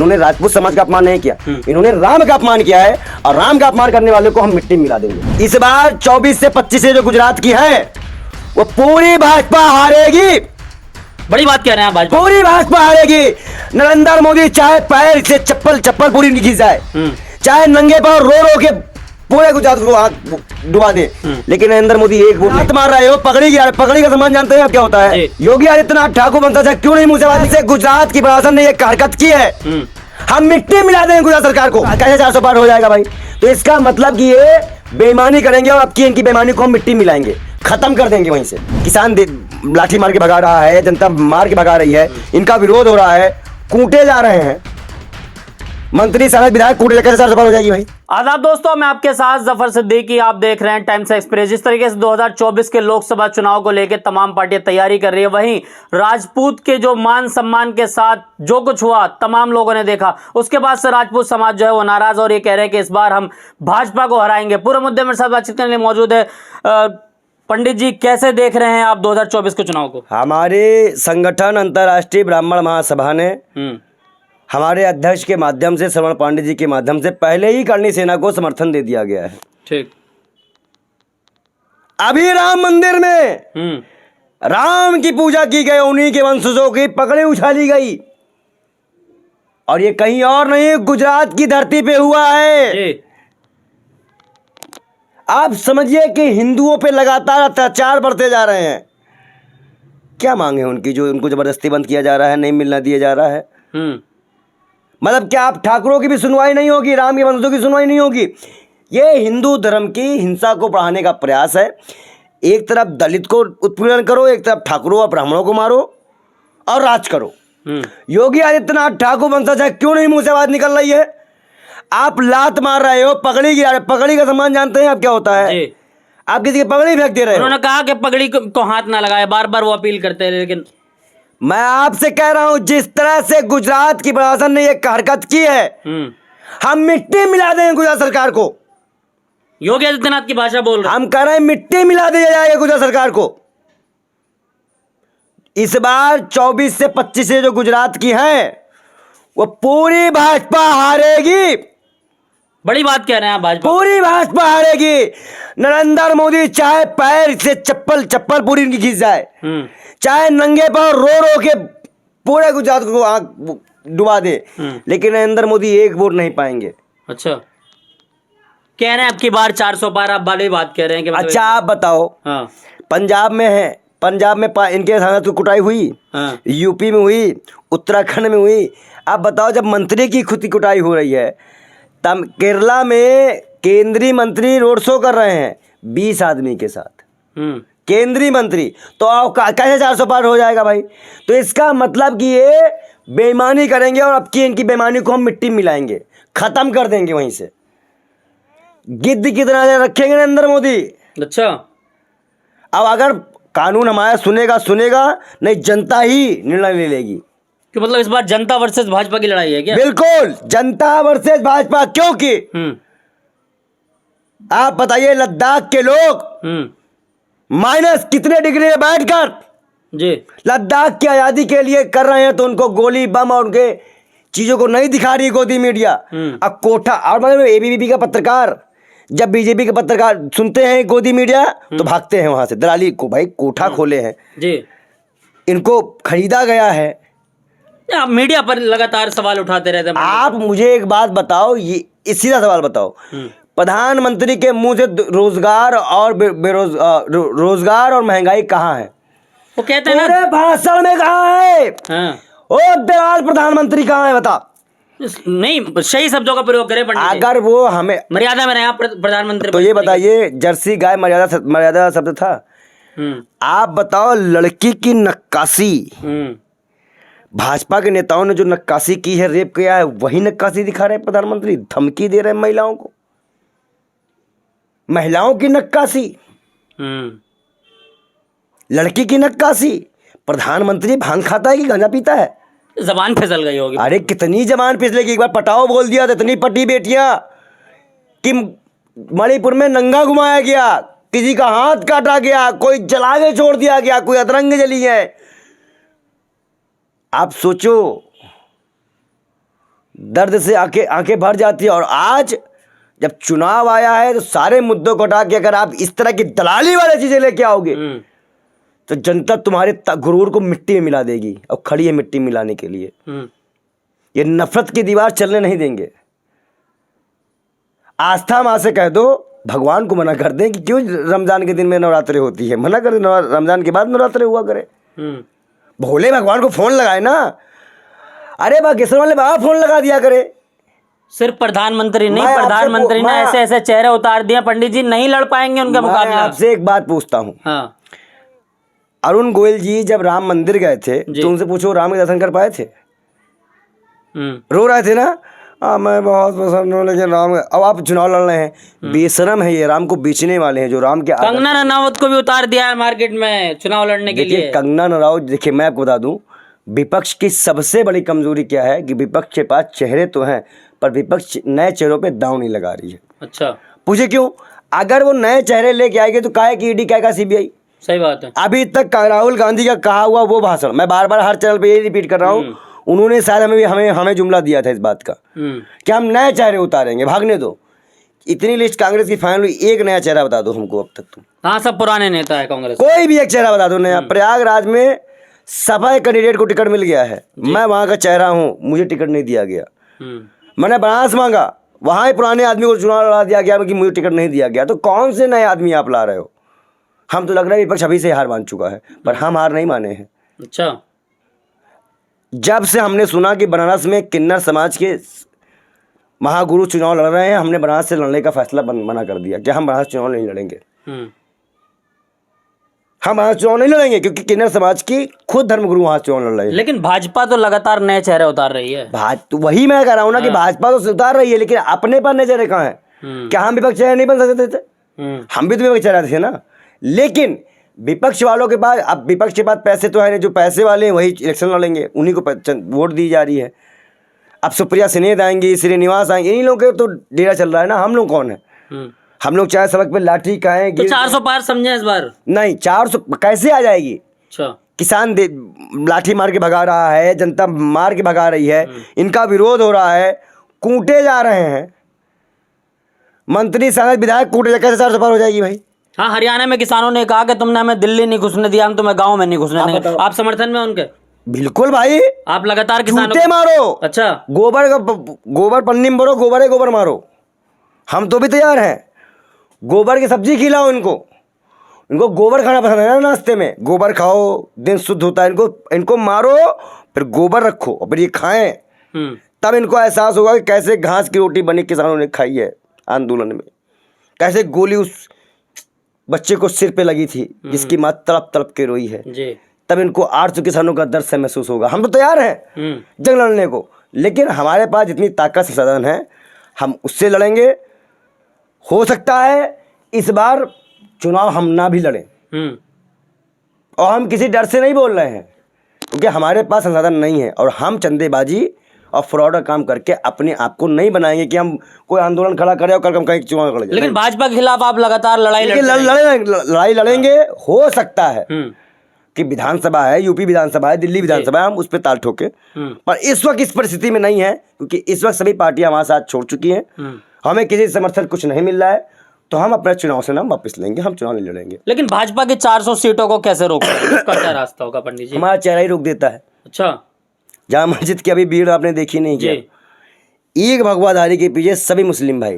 इन्होंने राजपूत समाज का अपमान नहीं किया, इन्होंने राम का अपमान किया है, और राम का अपमान करने वाले को हम मिट्टी में मिला देंगे। इस बार 24 से 25 से जो गुजरात की है वो पूरी भाजपा हारेगी। बड़ी बात कह रहे हैं आप, भाजपा पूरी भाजपा हारेगी। नरेंद्र मोदी चाहे पैर से चप्पल पूरी घिस जाए, चाहे नंगे पांव रो रो के पूरे गुजरात को आग डुबा दे, लेकिन नरेंद्र मोदी एक वोट हाथ मार रहे हो। पगड़ी का सम्मान जानते हैं आप क्या होता है? योगी आदित्यनाथ ठाकुर बनता था, क्यों नहीं मुझे से गुजरात की प्रशासन ने एक हरकत की है, हम मिट्टी मिला देंगे गुजरात सरकार को। कैसे 400 पार हो जाएगा भाई? तो इसका मतलब कि ये बेईमानी करेंगे और आपकी इनकी बेईमानी को हम मिट्टी मिलाएंगे, खत्म कर देंगे। वहीं से किसान लाठी मार के भगा रहा है, जनता मार के भगा रही है, इनका विरोध हो रहा है, कूटे जा रहे हैं मंत्री सांसद विधायक, कूटे कैसे 400 पार हो जाएगी भाई? आदाब दोस्तों, मैं आपके साथ जफर सिद्दीकी, आप देख रहे हैं टाइम्स एक्सप्रेस। जिस तरीके से 2024 के लोकसभा चुनाव को लेकर तमाम पार्टियां तैयारी कर रही है, वहीं राजपूत के जो मान सम्मान के साथ जो कुछ हुआ तमाम लोगों ने देखा, उसके बाद से राजपूत समाज जो है वो नाराज और ये कह रहे हैं कि इस बार हम भाजपा को हराएंगे। पूरे मुद्दे मेरे साथ बातचीत करने के लिए मौजूद है पंडित जी। कैसे देख रहे हैं आप 2024 के चुनाव को? हमारे संगठन अंतर्राष्ट्रीय ब्राह्मण महासभा ने हमारे अध्यक्ष के माध्यम से, श्रवण पांडे जी के माध्यम से पहले ही करणी सेना को समर्थन दे दिया गया है। ठीक। अभी राम मंदिर में राम की पूजा की गई, उन्हीं के वंशजों की पकड़े उछाली गई, और ये कहीं और नहीं गुजरात की धरती पे हुआ है। आप समझिए कि हिंदुओं पे लगातार अत्याचार बढ़ते जा रहे हैं। क्या मांगे उनकी जो उनको जबरदस्ती बंद किया जा रहा है, नहीं मिलना दिया जा रहा है? मतलब क्या आप ठाकुरों की भी सुनवाई नहीं होगी, राम के वंशजों की सुनवाई नहीं होगी? ये हिंदू धर्म की हिंसा को बढ़ाने का प्रयास है। एक तरफ दलित को उत्पीड़न करो, एक तरफ ठाकुरों और ब्राह्मणों को मारो और राज करो। योगी आदित्यनाथ ठाकुर वंशज है, क्यों नहीं मुंह से आवाज निकल रही है? आप लात मार रहे हो, पगड़ी गिरा रहे। पगड़ी का सम्मान जानते हैं आप क्या होता है? आप किसी की पगड़ी फेंक दे रहे हो। उन्होंने कहा कि पगड़ी को हाथ ना लगाए, बार बार वो अपील करते हैं, लेकिन मैं आपसे कह रहा हूं जिस तरह से गुजरात की प्रशासन ने एक हरकत की है, हम मिट्टी मिला देंगे गुजरात सरकार को। योगी आदित्यनाथ की भाषा बोल रहे हैं। हम कह रहे हैं मिट्टी मिला दिया जाएगा गुजरात सरकार को। इस बार 24 से 25 से जो गुजरात की है वो पूरी भाजपा हारेगी। बड़ी बात कह रहे हैं आप, भाजपा पूरी भाजपा हारेगी। नरेंद्र मोदी चाहे पैर से चप्पल पूरी घिस जाए, चाहे नंगे पांव रो रो के पूरे गुजरात को आग डुबा दे, लेकिन नरेंद्र मोदी एक वोट नहीं पाएंगे। अच्छा, कह रहे हैं अब की बार 400 पार, आप वाली बात कह रहे हैं कि मतलब अच्छा आप बताओ। हाँ। पंजाब में है, पंजाब में इनके सांसद की कुटाई हुई, हाँ। यूपी में हुई, उत्तराखंड में हुई। आप बताओ जब मंत्री की खुद की कुटाई हो रही है, तब केरला में केंद्रीय मंत्री रोड शो कर रहे हैं 20 आदमी के साथ, केंद्रीय मंत्री। तो आओ कैसे 400 पार हो जाएगा भाई? तो इसका मतलब कि ये बेईमानी करेंगे और अब की इनकी बेईमानी को हम मिट्टी में मिलाएंगे, खत्म कर देंगे वहीं से। गिद्ध की तरह रखेंगे नरेंद्र मोदी। अच्छा, अब अगर कानून हमारा सुनेगा, नहीं जनता ही निर्णय ले लेगी। कि मतलब इस बार जनता वर्सेस भाजपा की लड़ाई है क्या? बिल्कुल, जनता वर्सेस भाजपा। क्योंकि आप बताइए लद्दाख के लोग माइनस कितने डिग्री में बैठकर जी लद्दाख की आजादी के लिए कर रहे हैं, तो उनको गोली बम और उनके चीजों को नहीं दिखा रही गोदी मीडिया। अब कोठा और मतलब एबीवीपी का पत्रकार, जब बीजेपी के पत्रकार सुनते हैं गोदी मीडिया तो भागते हैं वहां से। दलाली को भाई कोठा खोले हैं जी, इनको खरीदा गया है। आप मीडिया पर लगातार सवाल उठाते रहते हैं। आप मुझे एक बात बताओ, ये सीधा सवाल बताओ, प्रधानमंत्री के मुंह से रोजगार और रोजगार और महंगाई कहाँ है? वो कहते हैं ना भाषण में कहाँ है? हाँ। ओ दलाल प्रधानमंत्री कहाँ है बता? नहीं, सही शब्दों का प्रयोग करें पंडित जी। अगर वो हमें मर्यादा में रहे प्रधानमंत्री, तो ये बताइए जर्सी गाय मर्यादा शब्द था। आप बताओ लड़की की नक्काशी, भाजपा के नेताओं ने जो नक्काशी की है, रेप किया है, वही नक्काशी दिखा रहे प्रधानमंत्री, धमकी दे रहे हैं महिलाओं को, महिलाओं की नक्काशी, लड़की की नक्काशी। प्रधानमंत्री भांग खाता है कि गांजा पीता है? जबान फिसल गई होगी। अरे कितनी जबान फिसलेगी? एक बार पटाओ बोल दिया तो इतनी पटी बेटियां कि मणिपुर में नंगा घुमाया गया, किसी का हाथ काटा गया, कोई जला के छोड़ दिया गया, कोई अतरंग जली है। आप सोचो दर्द से आंखें आंखें भर जाती है। और आज जब चुनाव आया है तो सारे मुद्दों को हटा के अगर आप इस तरह की दलाली वाली चीजें लेके आओगे तो जनता तुम्हारे गुरूर को मिट्टी में मिला देगी, और खड़ी है मिट्टी में मिलाने के लिए। ये नफरत की दीवार चलने नहीं देंगे। आस्था माँ से कह दो, भगवान को मना कर दें कि क्यों रमजान के दिन में नवरात्रि होती है, मना कर दें, रमजान के बाद नवरात्रि हुआ करे। भोले भगवान को फोन लगाए ना, अरे बागेश्वर वाले बाबा फोन लगा दिया करे। सिर्फ प्रधानमंत्री नहीं, प्रधानमंत्री ने ऐसे ऐसे चेहरे उतार दिए पंडित जी, नहीं लड़ पाएंगे उनका मुकाबला। आपसे एक बात पूछता हूँ, हाँ। अरुण गोयल जी जब राम मंदिर गए थे तो उनसे पूछो राम के दर्शन कर पाए थे? रो रहे थे ना, मैं बहुत पसंद हूँ लेकिन राम। अब आप चुनाव लड़ रहे हैं, बेशरम है ये, राम को बेचने वाले हैं जो राम के। कंगना रनावत को भी उतार दिया है मार्केट में चुनाव लड़ने के लिए। कंगना रनावत, देखिए मैं आपको बता दूं, विपक्ष की सबसे बड़ी कमजोरी क्या है कि विपक्ष के पास चेहरे तो हैं पर विपक्ष नए चेहरों पे दांव नहीं लगा रही है। अच्छा, पूछे क्यों? अगर वो नए चेहरे लेके आएंगे तो काहे की ईडी, काहे का सीबीआई? सही बात है। अभी तक राहुल गांधी का कहा हुआ वो भाषण मैं बार बार हर चैनल पे ये रिपीट कर रहा हूँ, उन्होंने शायद हमें जुमला दिया था इस बात का कि हम नए चेहरे उतारेंगे, भागने दो। इतनी लिस्ट कांग्रेस की फाइनल हुई, एक नया चेहरा बता दो हमको अब तक तुम। हाँ, सब पुराने नेता है कांग्रेस। कोई भी एक चेहरा बता दो नया। प्रयागराज में सपा कैंडिडेट को टिकट मिल गया है, मैं वहां का चेहरा हूँ, मुझे टिकट नहीं दिया गया। मैंने बनारस मांगा, वहां पुराने आदमी को चुनाव लड़ा दिया गया कि मुझे टिकट नहीं दिया गया। तो कौन से नए आदमी आप ला रहे हो? हम तो लग रहा है विपक्ष अभी से हार मान चुका है, पर हम हार नहीं माने हैं। अच्छा, जब से हमने सुना कि बनारस में किन्नर समाज के महागुरु चुनाव लड़ रहे हैं, हमने बनारस से लड़ने का फैसला मना कर दिया कि हम बनारस चुनाव नहीं लड़ेंगे। हम बनारस चुनाव नहीं लड़ेंगे क्योंकि किन्नर समाज की खुद धर्मगुरु वहां चुनाव लड़ रहे हैं। लेकिन भाजपा तो लगातार नए चेहरे उतार रही है। तो वही मैं कह रहा हूँ ना कि भाजपा तो उतार रही है, लेकिन अपने पर नए चेहरे कहाँ है? क्या हम विपक्ष चेहरे नहीं बन सकते थे? हम भी तो विपक्ष चेहरे थे ना। लेकिन विपक्ष वालों के पास, अब विपक्ष के पास पैसे तो है नहीं, जो पैसे वाले हैं वही इलेक्शन लड़ेंगे, उन्हीं को वोट दी जा रही है। अब सुप्रिया सिनेत आएंगी, श्रीनिवास आएंगे, इन्हीं लोगों के तो डेरा चल रहा है ना। हम लोग कौन है? हम लोग चाहे सड़क पे लाठी खाएं तो 400 पार समझे इस बार? नहीं, 400 कैसे आ जाएगी? अच्छा, किसान लाठी मार के भगा रहा है, जनता मार के भगा रही है, इनका विरोध हो रहा है, कूटे जा रहे हैं मंत्री सांसद विधायक, कूटे जा, कैसे 400 पार हो जाएगी भाई? हाँ, हरियाणा में किसानों ने कहा कि तुमने हमें दिल्ली नहीं घुसने दिया, हम तुम्हें गांव में नहीं घुसने देंगे। आप समर्थन में उनके? बिल्कुल भाई, आप लगातार किसानों जूते मारो। अच्छा, गोबर पन्नी में भरो, गोबर मारो, हम तो भी तैयार हैं। गोबर की सब्जी खिलाओ इनको गोबर खाना पसंद है ना, नाश्ते में गोबर खाओ, दिन शुद्ध होता है। इनको मारो, फिर गोबर रखो और फिर ये खाएं, तब इनको एहसास होगा कि कैसे घास की रोटी बनी किसानों ने खाई है आंदोलन में, कैसे गोली उस बच्चे को सिर पे लगी थी जिसकी माँ तड़प तड़प के रोई है जी। तब इनको 800 किसानों का दर्द से महसूस होगा। हम तो तैयार हैं जंग लड़ने को, लेकिन हमारे पास जितनी ताकत संसाधन है हम उससे लड़ेंगे। हो सकता है इस बार चुनाव हम ना भी लड़ें, और हम किसी डर से नहीं बोल रहे हैं क्योंकि हमारे पास संसाधन नहीं है, और हम चंदेबाजी और फ्रॉड का काम करके अपने आप को नहीं बनाएंगे कि हम कोई आंदोलन खड़ा करें और कल हम कहीं चुनाव लड़ेंगे। लेकिन भाजपा के खिलाफ आप लगातार लड़ाई लड़ेंगे। हो सकता है कि विधानसभा है, यूपी विधानसभा है, दिल्ली विधानसभा है, हम उस पर ताल ठोके, पर इस वक्त इस परिस्थिति में नहीं है क्योंकि इस वक्त सभी पार्टियां हमारे साथ छोड़ चुकी हैं, हमें किसी समर्थन कुछ नहीं मिल रहा है, तो हम अपने चुनाव से नाम वापस लेंगे, हम चुनाव नहीं लड़ेंगे। लेकिन भाजपा की 400 सीटों को कैसे रोकेंगे? उसका क्या रास्ता होगा पंडित जी? हमारा चेहरा ही रोक देता है। अच्छा, जहाँ मस्जिद की अभी भीड़ आपने देखी नहीं क्या? एक भगवाधारी के पीछे सभी मुस्लिम भाई,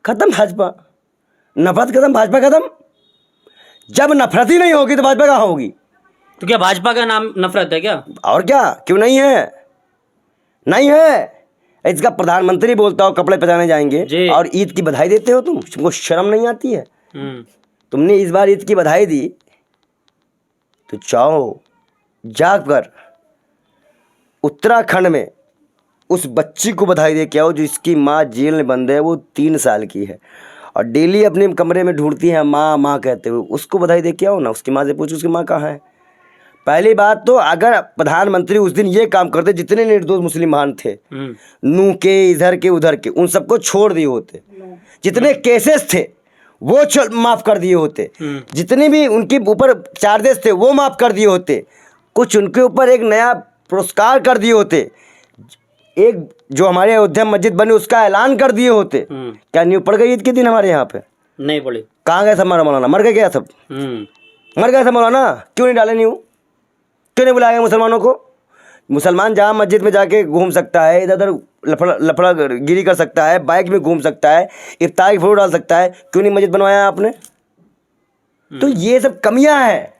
खत्म भाजपा, नफरत खत्म, भाजपा खत्म। जब नफरत ही नहीं होगी तो भाजपा कहाँ होगी? तो क्या भाजपा का नाम नफरत है क्या? और क्या, क्यों नहीं है? नहीं है। इसका प्रधानमंत्री बोलता हो कपड़े पहनाने जाएंगे और ईद की बधाई देते हो तुमको शर्म नहीं आती है? तुमने इस बार ईद की बधाई दी तो जाओ जाकर उत्तराखंड में उस बच्ची को बधाई दे के आओ जिसकी माँ जेल में बंद है, वो 3 साल की है और डेली अपने कमरे में ढूंढती है माँ माँ कहते हुए, उसको बधाई दे के आओ ना। उसकी माँ से पूछो उसकी माँ कहाँ है। पहली बात तो अगर प्रधानमंत्री उस दिन ये काम करते, जितने निर्दोष मुस्लिम महान थे, नू के इधर के उधर के, उन सबको छोड़ दिए होते, जितने केसेस थे वो माफ़ कर दिए होते, जितने भी उनके ऊपर चार्जेस थे वो माफ़ कर दिए होते, कुछ उनके ऊपर एक नया पुरस्कार कर दिए होते, एक जो हमारे अयोध्या मस्जिद बनी उसका ऐलान कर दिए होते, क्या नींव पड़ गई ईद के दिन हमारे यहाँ पे? नहीं पड़ी। कहाँ गए सब हमारा मौलाना? मर गए क्या सब? मर गए सब मौलाना? क्यों नहीं डाले नींव? क्यों नहीं बुलाया मुसलमानों को? मुसलमान जहाँ मस्जिद में जाके घूम सकता है, इधर उधर लफड़ा गिरी कर सकता है, बाइक में घूम सकता है, इफ्तार की फोटो डाल सकता है, क्यों नहीं मस्जिद बनवाया आपने? तो ये सब कमियां हैं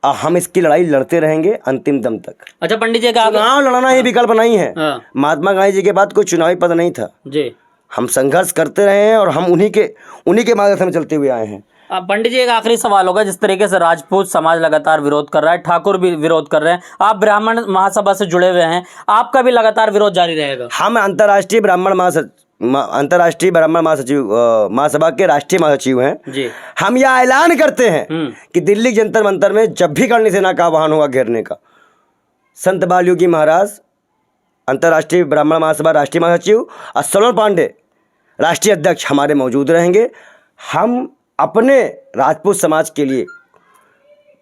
और हम इसकी लड़ाई लड़ते रहेंगे अंतिम दम तक। अच्छा पंडित जी का चुनाव लड़ना ही विकल्प नहीं है। हाँ। महात्मा गांधी जी के बाद कोई चुनावी पद नहीं था जी। हम संघर्ष करते रहे हैं और हम उन्हीं के मार्गदर्शन में चलते हुए आए हैं। पंडित जी एक आखिरी सवाल होगा, जिस तरीके से राजपूत समाज लगातार विरोध कर रहा है, ठाकुर भी विरोध कर रहे हैं, आप ब्राह्मण महासभा से जुड़े हुए हैं, आपका भी लगातार विरोध जारी रहेगा? हम अंतर्राष्ट्रीय ब्राह्मण महासभा के राष्ट्रीय महासचिव हैं जी। हम यह ऐलान करते हैं कि दिल्ली जंतर मंतर में जब भी करणी सेना का आह्वान हुआ घेरने का, संत बाल योगी महाराज अंतर्राष्ट्रीय ब्राह्मण महासभा राष्ट्रीय महासचिव और सलोन पांडे राष्ट्रीय अध्यक्ष हमारे मौजूद रहेंगे। हम अपने राजपूत समाज के लिए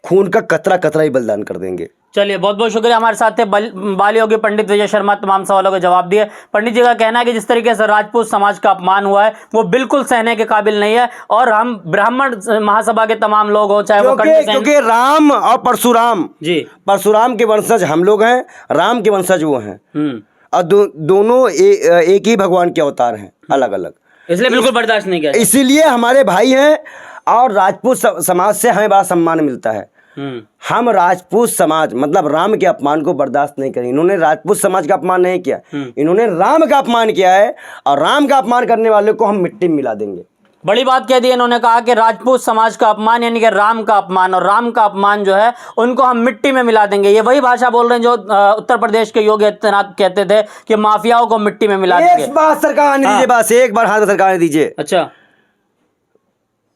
खून का कतरा कतरा ही बलिदान कर देंगे। चलिए बहुत बहुत शुक्रिया। हमारे साथ थे बाल योगी पंडित विजय शर्मा, तमाम सवालों के जवाब दिए। पंडित जी का कहना है कि जिस तरीके से राजपूत समाज का अपमान हुआ है वो बिल्कुल सहने के काबिल नहीं है और हम ब्राह्मण महासभा के तमाम लोग हों, चाहे वो क्योंकि राम और परशुराम जी, परशुराम के वंशज हम लोग हैं, राम के वंशज वो हैं और दोनों एक ही भगवान के अवतार हैं, अलग अलग, इसलिए बिल्कुल बर्दाश्त नहीं किया। इसीलिए हमारे भाई हैं और राजपूत समाज से हमें बड़ा सम्मान मिलता है। हम राजपूत समाज मतलब राम के अपमान को बर्दाश्त नहीं करें। इन्होंने राजपूत समाज का अपमान नहीं किया, इन्होंने राम का अपमान किया है और राम का अपमान करने वाले को हम मिट्टी में मिला देंगे। बड़ी बात कह दी इन्होंने, कहा कि राजपूत समाज का अपमान यानी कि राम का अपमान, और राम का अपमान जो है उनको हम मिट्टी में मिला देंगे। ये वही भाषा बोल रहे हैं जो उत्तर प्रदेश के योगी आदित्यनाथ कहते थे कि माफियाओं को मिट्टी में मिला देंगे। एक बार सरकार ने दीजिए, बस एक बार हाथ में सरकार ने दीजिए। अच्छा,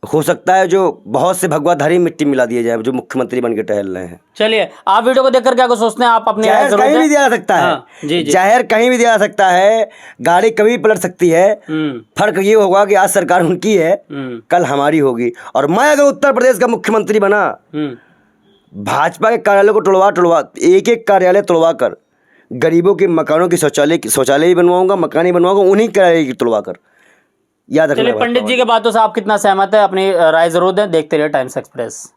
हो सकता है जो बहुत से भगवाधारी मिट्टी मिला दिए जाए जो मुख्यमंत्री बन के टहल रहे हैं। चलिए आप वीडियो को देखकर क्या कुछ सोचते हैं? आप अपनी जहर कहीं भी दिया जा सकता है। हाँ, जी, जी। जहर कहीं भी दिया जा सकता है, गाड़ी कभी भी पलट सकती है। फर्क ये होगा कि आज सरकार उनकी है, कल हमारी होगी। और मैं अगर उत्तर प्रदेश का मुख्यमंत्री बना, भाजपा के कार्यालय को तोड़वा एक एक कार्यालय तोड़वा कर गरीबों के मकानों की शौचालय भी बनवाऊंगा, मकान ही बनवाऊंगा, उन्हीं कार्यालय की तोड़वा कर। याद रखना। चलिए पंडित जी के बातों से आप कितना सहमत है? अपनी राय जरूर दें। देखते रहिए टाइम्स एक्सप्रेस।